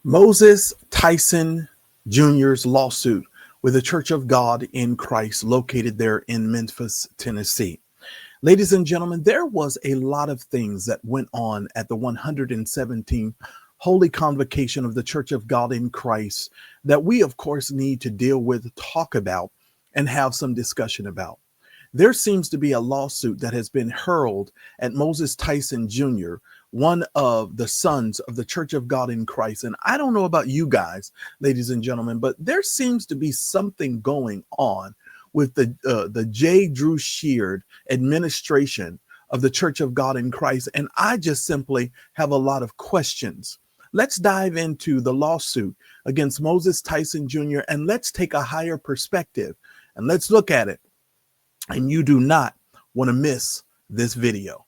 Moses Tyson Jr.'s lawsuit with the Church of God in Christ located there in Memphis, Tennessee. Ladies and gentlemen, there was a lot of things that went on at the 117th Holy Convocation of the Church of God in Christ that we, of course, need to deal with, talk about, and have some discussion about. There seems to be a lawsuit that has been hurled at Moses Tyson Jr., one of the sons of the Church of God in Christ. And I don't know about you guys, ladies and gentlemen, but there seems to be something going on with the J. Drew Sheard administration of the Church of God in Christ. And I just simply have a lot of questions. Let's dive into the lawsuit against Moses Tyson Jr. and let's take a higher perspective and let's look at it. And you do not want to miss this video.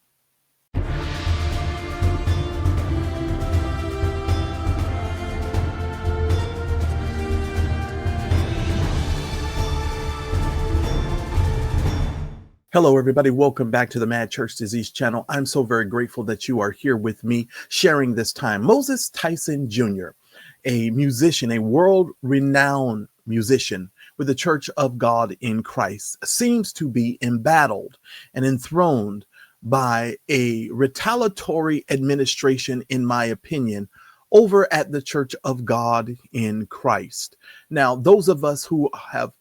Hello, everybody. Welcome back to the Mad Church Disease channel. I'm so very grateful that you are here with me sharing this time. Moses Tyson Jr., a musician, a world-renowned musician with the Church of God in Christ, seems to be embattled and enthroned by a retaliatory administration, in my opinion, over at the Church of God in Christ. Now, those of us who have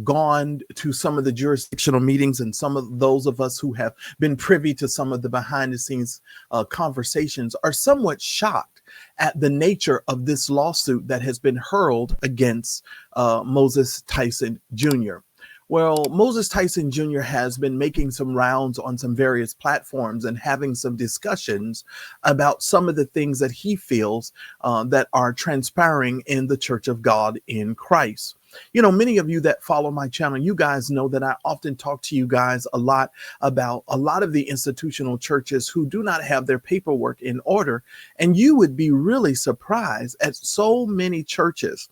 gone to some of the jurisdictional meetings and some of those of us who have been privy to some of the behind the scenes conversations are somewhat shocked at the nature of this lawsuit that has been hurled against Moses Tyson Jr. Well, Moses Tyson Jr. has been making some rounds on some various platforms and having some discussions about some of the things that he feels that are transpiring in the Church of God in Christ. You know, many of you that follow my channel, you guys know that I often talk to you guys a lot about a lot of the institutional churches who do not have their paperwork in order. And you would be really surprised at so many churches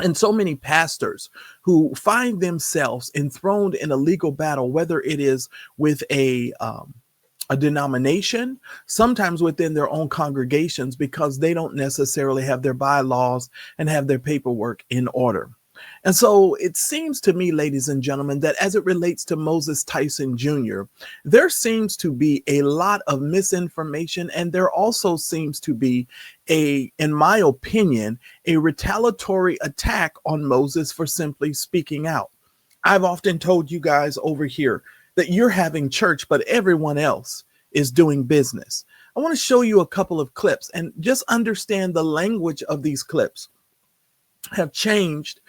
and so many pastors who find themselves enthroned in a legal battle, whether it is with a denomination, sometimes within their own congregations, because they don't necessarily have their bylaws and have their paperwork in order. And so it seems to me, ladies and gentlemen, that as it relates to Moses Tyson Jr., there seems to be a lot of misinformation, and there also seems to be in my opinion, a retaliatory attack on Moses for simply speaking out. I've often told you guys over here that you're having church, but everyone else is doing business. I want to show you a couple of clips and just understand the language of these clips have changed.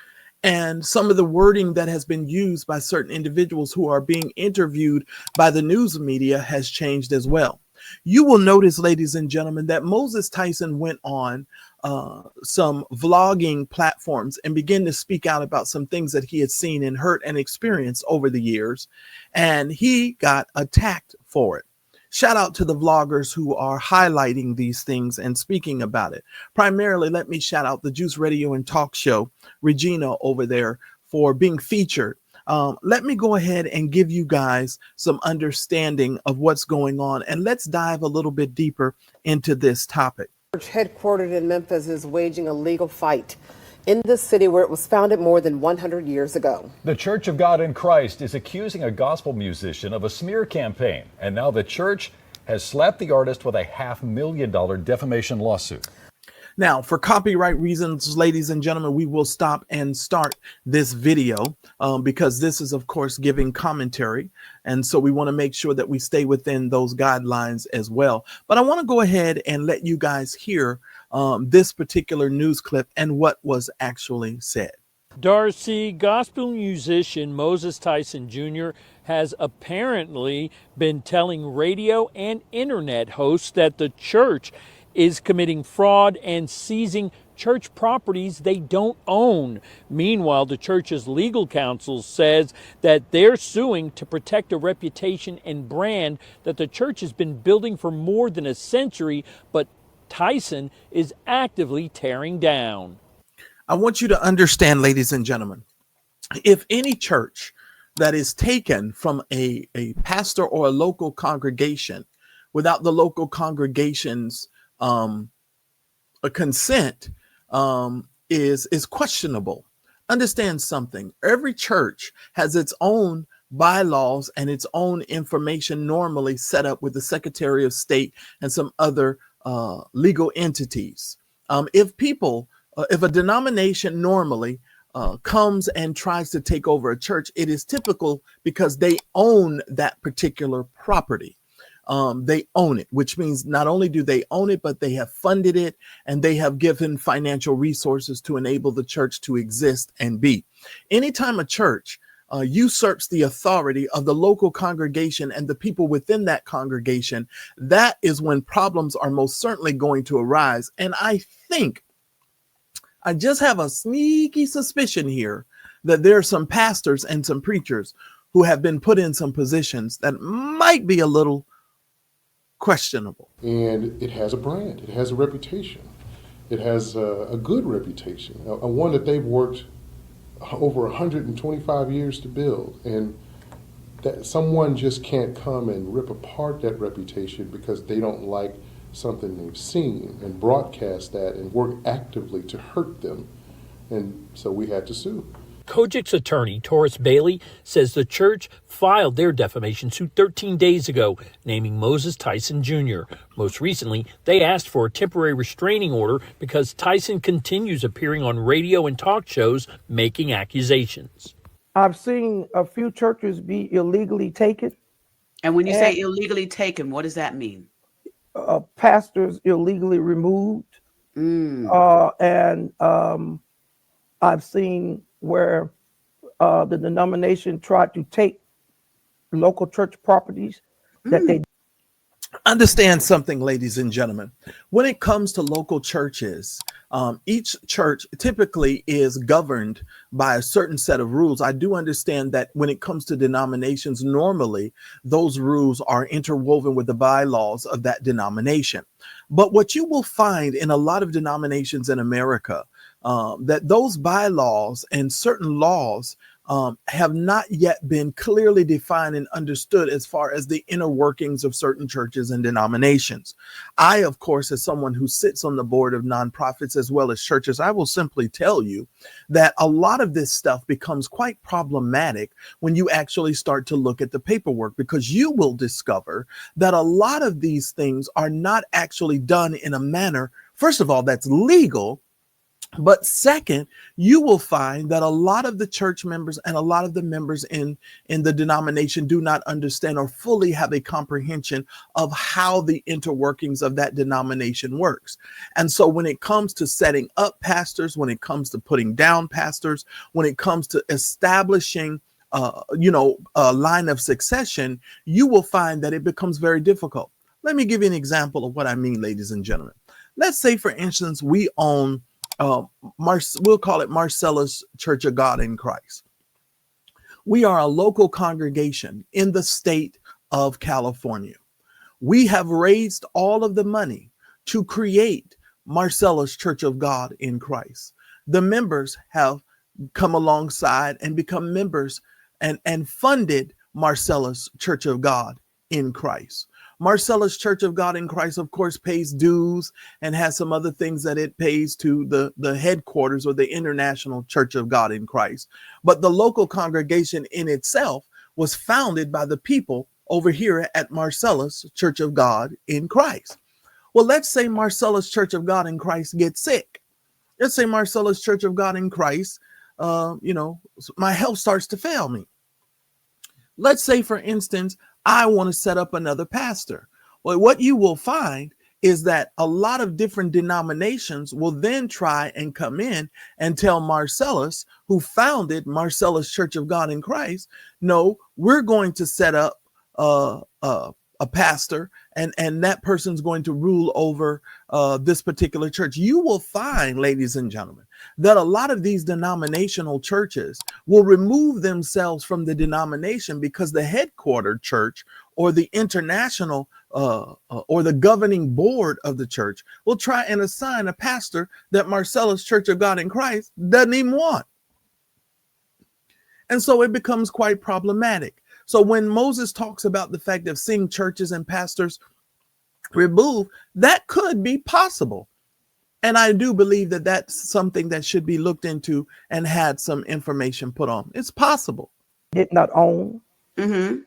And some of the wording that has been used by certain individuals who are being interviewed by the news media has changed as well. You will notice, ladies and gentlemen, that Moses Tyson went on some vlogging platforms and began to speak out about some things that he had seen and heard and experienced over the years. And he got attacked for it. Shout out to the vloggers who are highlighting these things and speaking about it. Primarily, let me shout out the Juice Radio and Talk Show, Regina over there, for being featured. Let me go ahead and give you guys some understanding of what's going on, and let's dive a little bit deeper into this topic. Church headquartered in Memphis is waging a legal fight in the city where it was founded more than 100 years ago. The Church of God in Christ is accusing a gospel musician of a smear campaign, and now the church has slapped the artist with a $500,000 defamation lawsuit. Now, for copyright reasons, ladies and gentlemen, we will stop and start this video because this is, of course, giving commentary. And so we want to make sure that we stay within those guidelines as well. But I want to go ahead and let you guys hear this particular news clip and what was actually said. Darcy, gospel musician Moses Tyson Jr. has apparently been telling radio and internet hosts that the church is committing fraud and seizing church properties they don't own. Meanwhile, the church's legal counsel says that they're suing to protect a reputation and brand that the church has been building for more than a century, but Tyson is actively tearing down. I want you to understand, ladies and gentlemen, if any church that is taken from a pastor or a local congregation without the local congregation's consent is questionable. Understand something. Every church has its own bylaws and its own information normally set up with the Secretary of State and some other legal entities. If a denomination normally comes and tries to take over a church, it is typical because they own that particular property. They own it, which means not only do they own it, but they have funded it and they have given financial resources to enable the church to exist and be. Anytime a church usurps the authority of the local congregation and the people within that congregation, that is when problems are most certainly going to arise. And I just have a sneaky suspicion here that there are some pastors and some preachers who have been put in some positions that might be a little questionable. And it has a brand, it has a reputation, it has a good reputation, a one that they've worked over 125 years to build. And that someone just can't come and rip apart that reputation because they don't like something they've seen and broadcast that and work actively to hurt them. And so we had to sue. COGIC's attorney, Taurus Bailey, says the church filed their defamation suit 13 days ago, naming Moses Tyson Jr. Most recently, they asked for a temporary restraining order because Tyson continues appearing on radio and talk shows making accusations. I've seen a few churches be illegally taken. And when you say illegally taken, what does that mean? Pastors illegally removed. I've seen where the denomination tried to take local church properties that they Understand something, ladies and gentlemen. When it comes to local churches, each church typically is governed by a certain set of rules. I do understand that when it comes to denominations, normally those rules are interwoven with the bylaws of that denomination. But what you will find in a lot of denominations in America, that those bylaws and certain laws have not yet been clearly defined and understood as far as the inner workings of certain churches and denominations. I, of course, as someone who sits on the board of nonprofits as well as churches, I will simply tell you that a lot of this stuff becomes quite problematic when you actually start to look at the paperwork, because you will discover that a lot of these things are not actually done in a manner, first of all, that's legal. But second, you will find that a lot of the church members and a lot of the members in the denomination do not understand or fully have a comprehension of how the interworkings of that denomination works. And so when it comes to setting up pastors, when it comes to putting down pastors, when it comes to establishing a line of succession, you will find that it becomes very difficult. Let me give you an example of what I mean, ladies and gentlemen. Let's say, for instance, we own we'll call it Marcellus Church of God in Christ. We are a local congregation in the state of California. We have raised all of the money to create Marcellus Church of God in Christ. The members have come alongside and become members and funded Marcellus Church of God in Christ. Marcellus Church of God in Christ, of course, pays dues and has some other things that it pays to the headquarters or the International Church of God in Christ. But the local congregation in itself was founded by the people over here at Marcellus Church of God in Christ. Well, let's say Marcellus Church of God in Christ gets sick. Let's say Marcellus Church of God in Christ, my health starts to fail me. Let's say, for instance, I want to set up another pastor. Well, what you will find is that a lot of different denominations will then try and come in and tell Marcellus, who founded Marcellus Church of God in Christ, no, we're going to set up a pastor and that person's going to rule over this particular church. You will find, ladies and gentlemen, that a lot of these denominational churches will remove themselves from the denomination because the headquartered church or the international or the governing board of the church will try and assign a pastor that Marcellus Church of God in Christ doesn't even want. And so it becomes quite problematic. So when Moses talks about the fact of seeing churches and pastors removed, that could be possible. And I do believe that that's something that should be looked into and had some information put on. It's possible. Did not own Mm-hmm.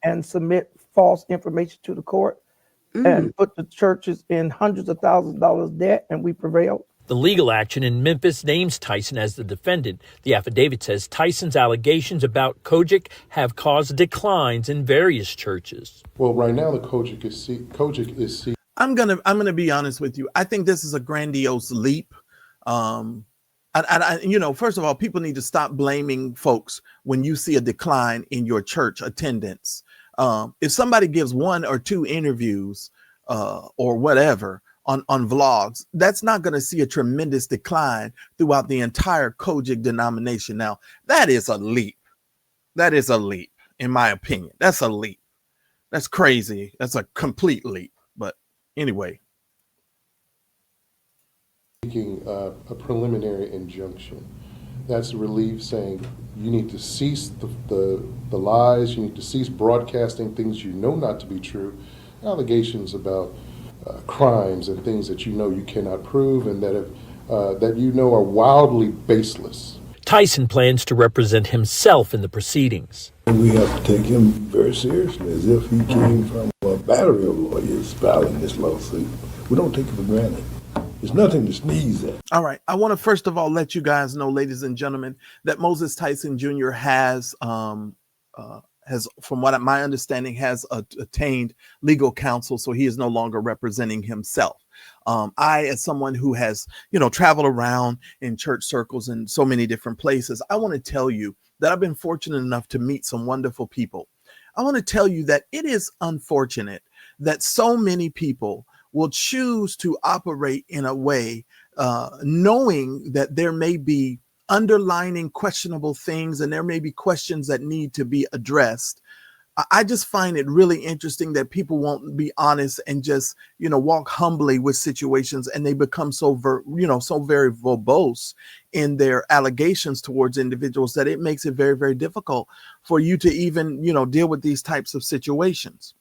and submit false information to the court and put the churches in hundreds of thousands of dollars debt, and we prevailed. The legal action in Memphis names Tyson as the defendant. The affidavit says Tyson's allegations about COGIC have caused declines in various churches. Well, right now the COGIC is seeking. I'm gonna be honest with you. I think this is a grandiose leap. First of all, people need to stop blaming folks when you see a decline in your church attendance. If somebody gives 1 or 2 interviews or whatever on vlogs, that's not going to see a tremendous decline throughout the entire COGIC denomination. Now, that is a leap. That is a leap, in my opinion. That's a leap. That's crazy. That's a complete leap. But anyway. Seeking a preliminary injunction. That's a relief saying you need to cease the lies, you need to cease broadcasting things you know not to be true, allegations about crimes and things that you know you cannot prove and that are wildly baseless. Tyson plans to represent himself in the proceedings. We have to take him very seriously, as if he came from a battery of lawyers filing this lawsuit. We don't take it for granted. There's nothing to sneeze at. All right. I want to first of all let you guys know, ladies and gentlemen, that Moses Tyson Jr. has, from what my understanding, has attained legal counsel, so he is no longer representing himself. I, as someone who has, traveled around in church circles in so many different places, I want to tell you that I've been fortunate enough to meet some wonderful people. I want to tell you that it is unfortunate that so many people will choose to operate in a way knowing that there may be underlining questionable things and there may be questions that need to be addressed. I just find it really interesting that people won't be honest and just, walk humbly with situations, and they become so very verbose in their allegations towards individuals that it makes it very, very difficult for you to even, deal with these types of situations.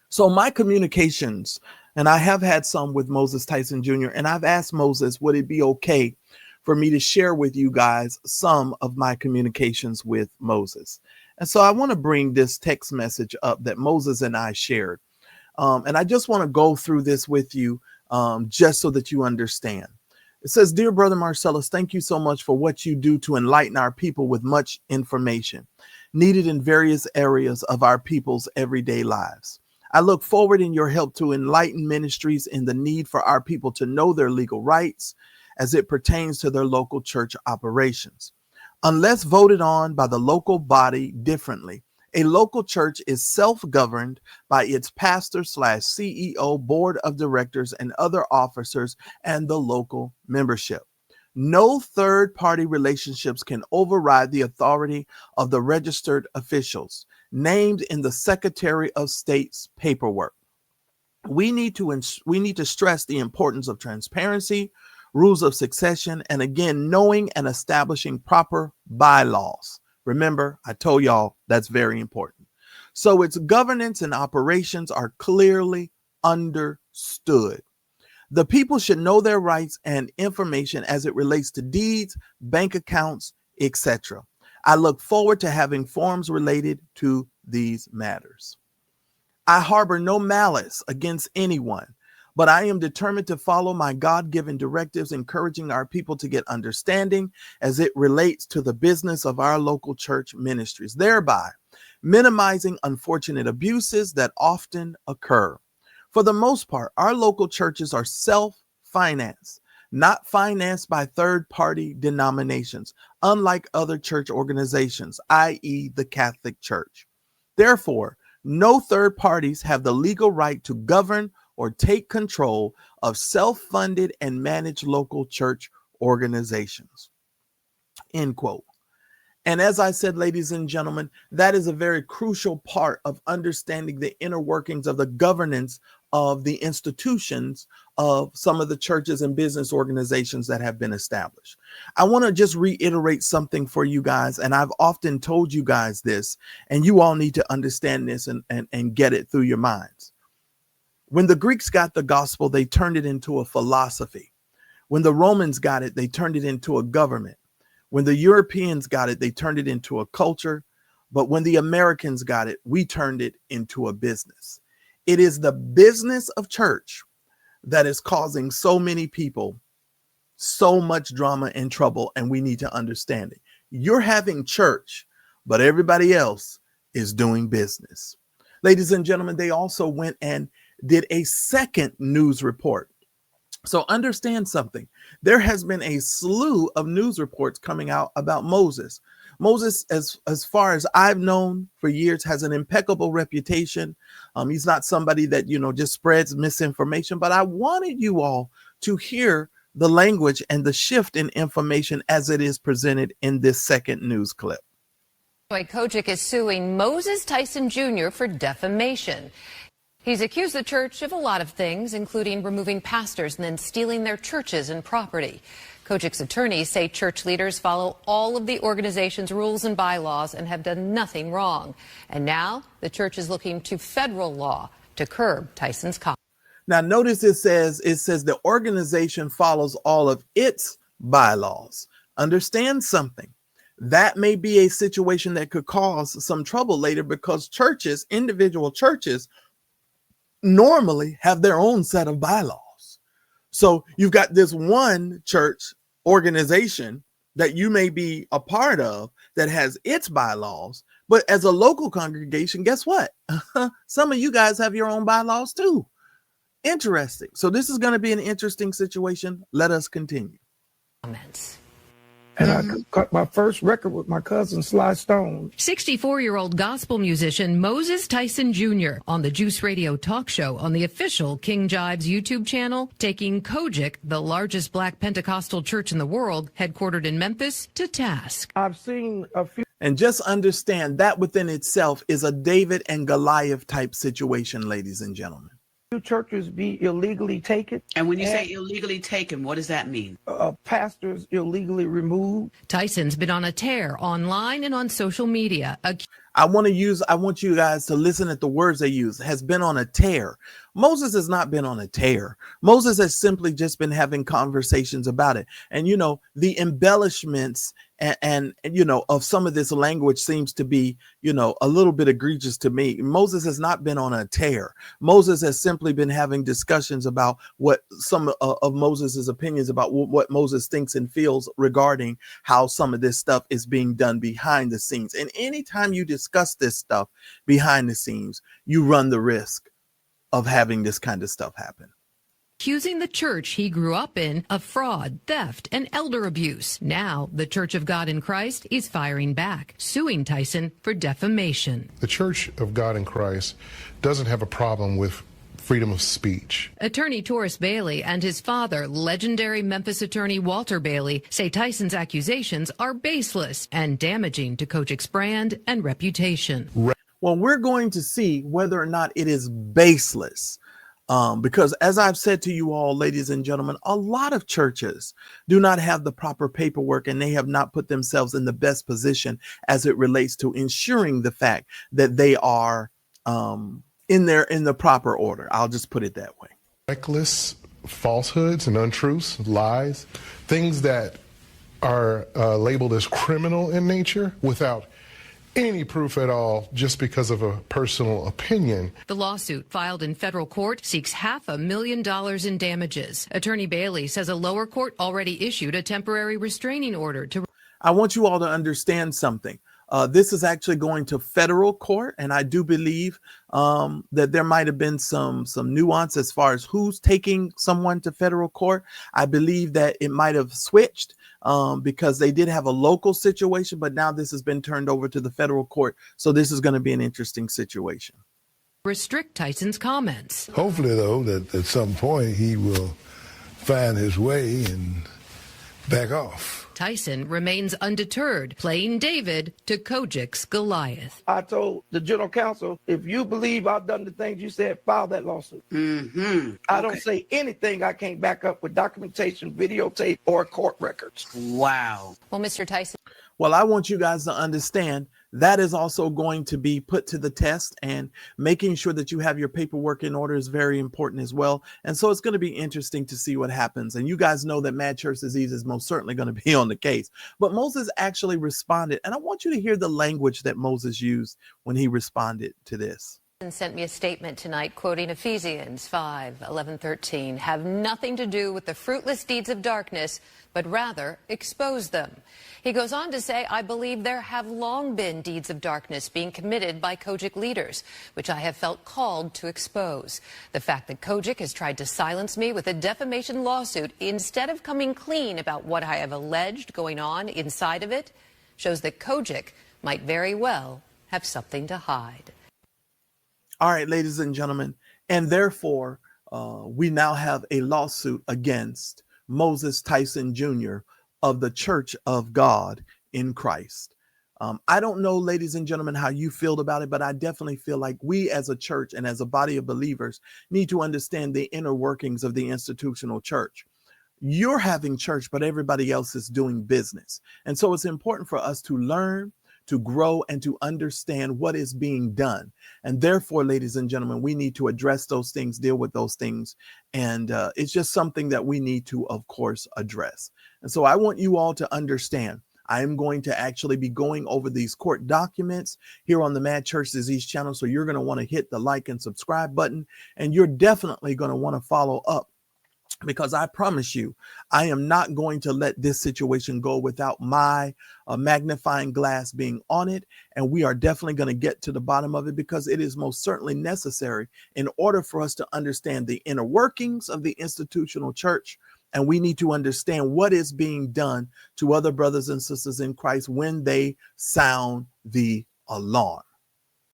So my communications, and I have had some with Moses Tyson Jr., and I've asked Moses, would it be okay for me to share with you guys some of my communications with Moses? And so I want to bring this text message up that Moses and I shared. And I just want to go through this with you just so that you understand. It says, "Dear Brother Marcellus, thank you so much for what you do to enlighten our people with much information needed in various areas of our people's everyday lives. I look forward in your help to enlighten ministries in the need for our people to know their legal rights as it pertains to their local church operations. Unless voted on by the local body differently, a local church is self-governed by its pastor/CEO, board of directors, and other officers and the local membership. No third-party relationships can override the authority of the registered officials named in the Secretary of State's paperwork. We need to stress the importance of transparency, rules of succession, and again, knowing and establishing proper bylaws. Remember, I told y'all that's very important. So its governance and operations are clearly understood. The people should know their rights and information as it relates to deeds, bank accounts, etc. I look forward to having forms related to these matters. I harbor no malice against anyone, but I am determined to follow my God-given directives, encouraging our people to get understanding as it relates to the business of our local church ministries, thereby minimizing unfortunate abuses that often occur. For the most part, our local churches are self-financed, not financed by third-party denominations, unlike other church organizations, i.e. the Catholic Church. Therefore, no third parties have the legal right to govern or take control of self-funded and managed local church organizations." End quote. And as I said, ladies and gentlemen, that is a very crucial part of understanding the inner workings of the governance of the institutions of some of the churches and business organizations that have been established. I want to just reiterate something for you guys, and I've often told you guys this, and you all need to understand this and get it through your minds. When the Greeks got the gospel, they turned it into a philosophy. When the Romans got it, they turned it into a government. When the Europeans got it, they turned it into a culture. But when the Americans got it, we turned it into a business. It is the business of church that is causing so many people so much drama and trouble, and we need to understand it. You're having church, but everybody else is doing business. Ladies and gentlemen, they also went and did a second news report. So understand something. There has been a slew of news reports coming out about Moses. Moses, as far as I've known for years, has an impeccable reputation. He's not somebody that, just spreads misinformation, but I wanted you all to hear the language and the shift in information as it is presented in this second news clip. COGIC is suing Moses Tyson Jr. for defamation. He's accused the church of a lot of things, including removing pastors and then stealing their churches and property. COGIC's attorneys say church leaders follow all of the organization's rules and bylaws and have done nothing wrong. And now the church is looking to federal law to curb Tyson's comments. Now, notice it says the organization follows all of its bylaws. Understand something. That may be a situation that could cause some trouble later, because churches, individual churches, normally have their own set of bylaws. So you've got this one church organization that you may be a part of that has its bylaws, but as a local congregation, guess what? Some of you guys have your own bylaws too. Interesting. So this is going to be an interesting situation. Let us continue. Comments. And I cut my first record with my cousin Sly Stone. 64-year-old gospel musician Moses Tyson Jr. on the Juice Radio talk show on the official King Jives YouTube channel, taking COGIC, the largest black Pentecostal church in the world, headquartered in Memphis, to task. I've seen a few. And just understand that within itself is a David and Goliath type situation, ladies and gentlemen. Churches be illegally taken. And when you say illegally taken, what does that mean? Pastors illegally removed. Tyson's been on a tear online and on social media. I want you guys to listen at the words they use. Has been on a tear. Moses has not been on a tear. Moses has simply just been having conversations about it. And, the embellishments and of some of this language seems to be, a little bit egregious to me. Moses has not been on a tear. Moses has simply been having discussions about what some of Moses's opinions about what Moses thinks and feels regarding how some of this stuff is being done behind the scenes. And anytime you discuss this stuff behind the scenes, you run the risk of having this kind of stuff happen. Accusing the church he grew up in of fraud, theft, and elder abuse. Now, the Church of God in Christ is firing back, suing Tyson for defamation. The Church of God in Christ doesn't have a problem with freedom of speech. Attorney Taurus Bailey and his father, legendary Memphis attorney Walter Bailey, say Tyson's accusations are baseless and damaging to COGIC's brand and reputation. Well, we're going to see whether or not it is baseless. Because as I've said to you all, ladies and gentlemen, a lot of churches do not have the proper paperwork, and they have not put themselves in the best position as it relates to ensuring the fact that they are in the proper order. I'll just put it that way. Reckless falsehoods and untruths, lies, things that are labeled as criminal in nature without any proof at all, just because of a personal opinion. The lawsuit filed in federal court seeks $500,000 in damages. Attorney Bailey says a lower court already issued a temporary restraining order to. I want you all to understand something. This is actually going to federal court, and I do believe that there might have been some nuance as far as who's taking someone to federal court. I believe that it might have switched because they did have a local situation, but now this has been turned over to the federal court. So this is going to be an interesting situation. Restrict Tyson's comments. Hopefully, though, that at some point he will find his way and back off. Tyson remains undeterred, playing David to COGIC's Goliath. I told the general counsel, if you believe I've done the things you said, file that lawsuit. I don't say anything I can't back up with documentation, videotape, or court records. Wow. Well, Mr. Tyson. Well, I want you guys to understand That is also going to be put to the test, and making sure that you have your paperwork in order is very important as well. And so it's going to be interesting to see what happens. And you guys know that Mad Church Disease is most certainly going to be on the case. But Moses actually responded, and I want you to hear the language that Moses used when he responded to this. And sent me a statement tonight quoting Ephesians 5:11-13, have nothing to do with the fruitless deeds of darkness, but rather expose them. He goes on to say, I believe there have long been deeds of darkness being committed by COGIC leaders, which I have felt called to expose. The fact that COGIC has tried to silence me with a defamation lawsuit instead of coming clean about what I have alleged going on inside of it shows that COGIC might very well have something to hide. All right, ladies and gentlemen, and therefore we now have a lawsuit against Moses Tyson Jr. of the Church of God in Christ. I don't know, ladies and gentlemen, how you feel about it, but I definitely feel like we as a church and as a body of believers need to understand the inner workings of the institutional church. You're having church, but everybody else is doing business. And so it's important for us to learn, to grow, and to understand what is being done. And therefore, ladies and gentlemen, we need to address those things, deal with those things. And it's just something that we need to, of course, address. And so I want you all to understand, I am going to actually be going over these court documents here on the Mad Church Disease channel. So you're going to want to hit the like and subscribe button, and you're definitely going to want to follow up, because I promise you, I am not going to let this situation go without my magnifying glass being on it. And we are definitely going to get to the bottom of it, because it is most certainly necessary in order for us to understand the inner workings of the institutional church. And we need to understand what is being done to other brothers and sisters in Christ when they sound the alarm.